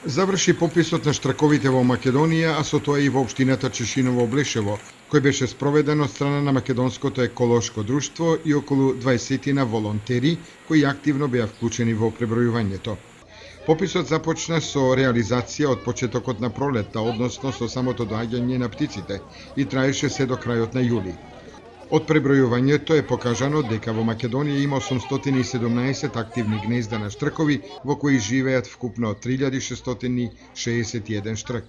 Заврши пописот на штраковите во Македонија, а со тоа и во општината Чешиново-Блешево, кој беше спроведен од страна на Македонското еколошко друштво и околу 20 волонтери кои активно беа вклучени во пребројувањето. Пописот започна со реализација од почетокот на пролетта, односно со самото доаѓање на птиците, и траеше се до крајот на јули. Од пребројувањето е покажано дека во Македонија има 817 активни гнезда на штркови, во кои живеат вкупно 3661 штрк.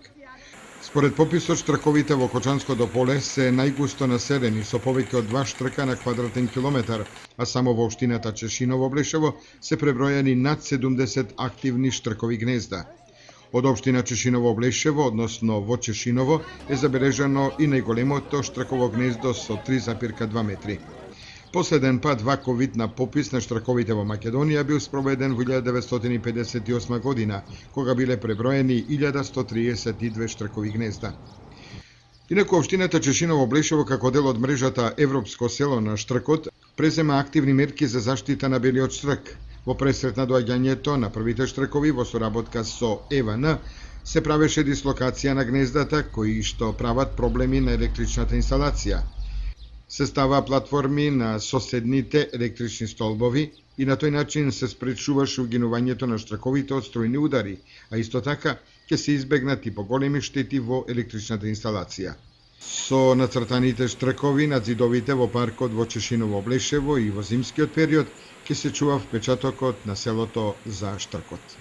Според пописот, штрковите во Кочанското поле се најгусто населени со повеќе од 2 штрка на квадратен километар, а само во општината Чешиново-Блешево се пребројани над 70 активни штркови гнезда. Од општина Чешиново-Блешево, односно во Чешиново, е забележано и најголемото штрково гнездо со 3,2 метри. Последен пат ваков вид на попис на штрковите во Македонија бил спроведен во 1958 година, кога биле преброени 1132 штркови гнезда. Инаку општината Чешиново-Блешево како дел од мрежата Европско село на штркот презема активни мерки за заштита на белиот штрк. Во пресрет на доаѓањето на првите штркови во соработка со ЕВН се правеше дислокација на гнездата кои што прават проблеми на електричната инсталација. Се става платформи на соседните електрични столбови и на тој начин се спречуваше угинувањето на штрковите од струјни удари, а исто така ќе се избегнат и поголеми штети во електричната инсталација. Со нацртаните штркови над зидовите во паркот во Чешиново-Блешево и во зимскиот период ќе се чува впечатокот на селото за штркот.